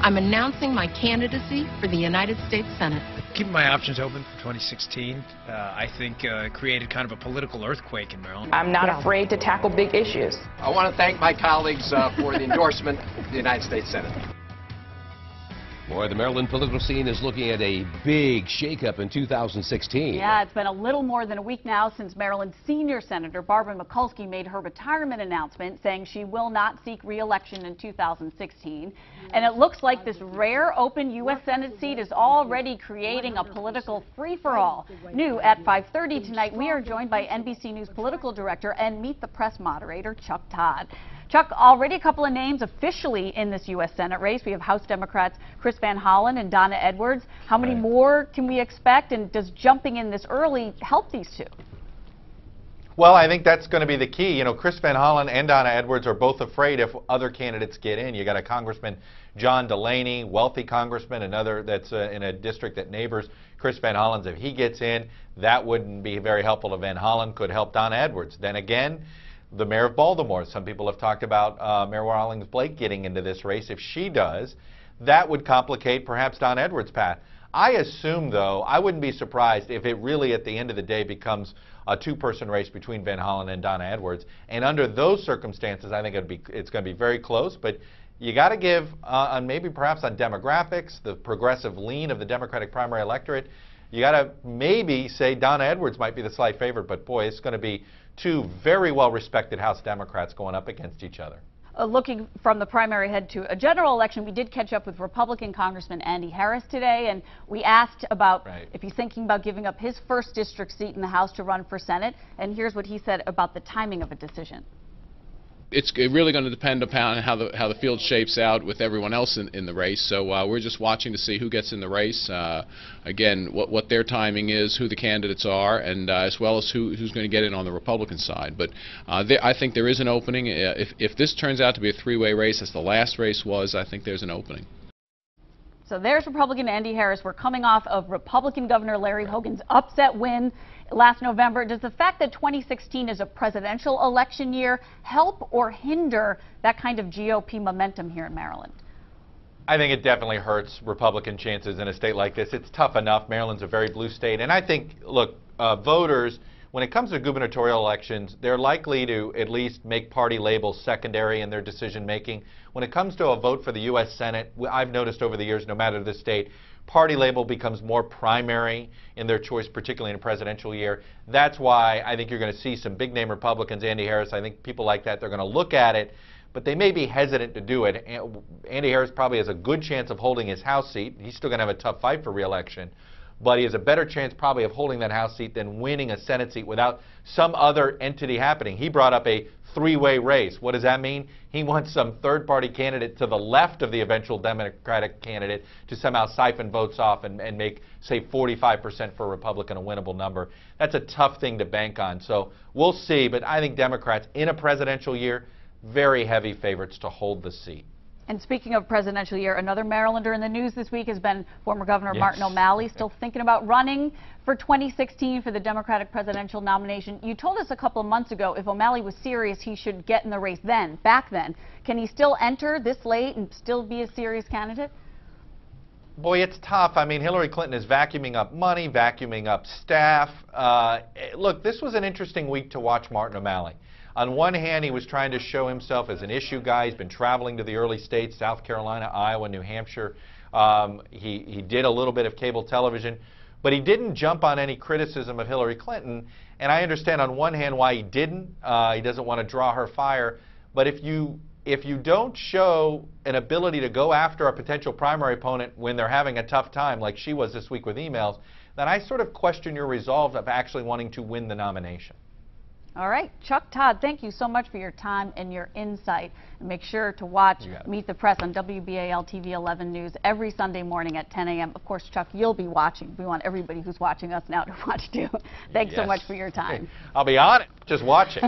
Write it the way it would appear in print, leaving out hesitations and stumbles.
I'm announcing my candidacy for the United States Senate. Keeping my options open for 2016, I think created kind of a political earthquake in Maryland. I'm not afraid to tackle big issues. I want to thank my colleagues for the endorsement of the United States Senate. Boy, the Maryland political scene is looking at a big shakeup in 2016. Yeah, it's been a little more than a week now since Maryland senior Senator Barbara Mikulski made her retirement announcement, saying she will not seek re-election in 2016. And it looks like this rare open U.S. Senate seat is already creating a political free-for-all. New at 5:30 tonight, we are joined by NBC News political director and Meet the Press moderator, Chuck Todd. Chuck, already a couple of names officially in this U.S. Senate race. We have House Democrats Chris Van Hollen and Donna Edwards. How many more can we expect, and does jumping in this early help these two? Well, I think that's going to be the key. You know, Chris Van Hollen and Donna Edwards are both afraid if other candidates get in. You got a Congressman John Delaney, wealthy congressman, another that's in a district that neighbors Chris Van Hollen's. If he gets in, that wouldn't be very helpful to Van Hollen. Could help Donna Edwards. Then again, the mayor of Baltimore. Some people have talked about Mayor Rawlings Blake getting into this race. If she does, that would complicate perhaps Don Edwards' path. I assume, though, I wouldn't be surprised if it really at the end of the day becomes a two-person race between Van Hollen and Donna Edwards. And under those circumstances, I think it's going to be very close. But you got to give on maybe perhaps on demographics, the progressive lean of the Democratic primary electorate. You got to maybe say Donna Edwards might be the slight favorite, but boy, it's going to be two very well-respected House Democrats going up against each other. Looking from the primary head to a general election, we did catch up with Republican Congressman Andy Harris today, and we asked about if he's thinking about giving up his first district seat in the House to run for Senate, and here's what he said about the timing of a decision. It's really going to depend upon how the field shapes out with everyone else in the race. So we're just watching to see who gets in the race. Again, what their timing is, who the candidates are, and as well as who's going to get in on the Republican side. But I think there is an opening. If this turns out to be a three-way race, as the last race was, I think there's an opening. So there's Republican Andy Harris. We're coming off of Republican Governor Larry Hogan's upset win last November. Does the fact that 2016 is a presidential election year help or hinder that kind of GOP momentum here in Maryland? I think it definitely hurts Republican chances in a state like this. It's tough enough. Maryland's a very blue state. And I think, look, voters, when it comes to gubernatorial elections, they're likely to at least make party labels secondary in their decision making. When it comes to a vote for the U.S. Senate, I've noticed over the years, no matter the state, party label becomes more primary in their choice, particularly in a presidential year. That's why I think you're going to see some big name Republicans, Andy Harris, I think people like that, they're going to look at it, but they may be hesitant to do it. Andy Harris probably has a good chance of holding his House seat. He's still going to have a tough fight for re-election, but he has a better chance probably of holding that House seat than winning a Senate seat without some other entity happening. He brought up a three-way race. What does that mean? He wants some third-party candidate to the left of the eventual Democratic candidate to somehow siphon votes off and make, say, 45% for a Republican a winnable number. That's a tough thing to bank on. So we'll see, but I think Democrats in a presidential year, very heavy favorites to hold the seat. And speaking of presidential year, another Marylander in the news this week has been former Governor Martin O'Malley, still thinking about running for 2016 for the Democratic presidential nomination. You told us a couple of months ago if O'Malley was serious, he should get in the race back then. Can he still enter this late and still be a serious candidate? Boy, it's tough. I mean, Hillary Clinton is vacuuming up money, vacuuming up staff. Look, this was an interesting week to watch Martin O'Malley. On one hand, he was trying to show himself as an issue guy. He's been traveling to the early states, South Carolina, Iowa, New Hampshire. He did a little bit of cable television, but he didn't jump on any criticism of Hillary Clinton. And I understand on one hand why he didn't. He doesn't want to draw her fire. But if you don't show an ability to go after a potential primary opponent when they're having a tough time, like she was this week with emails, then I sort of question your resolve of actually wanting to win the nomination. All right, Chuck Todd, thank you so much for your time and your insight. And make sure to watch Meet the Press on WBAL TV 11 News every Sunday morning at 10 a.m. Of course, Chuck, you'll be watching. We want everybody who's watching us now to watch too. Thanks so much for your time. I'll be on it, just watching.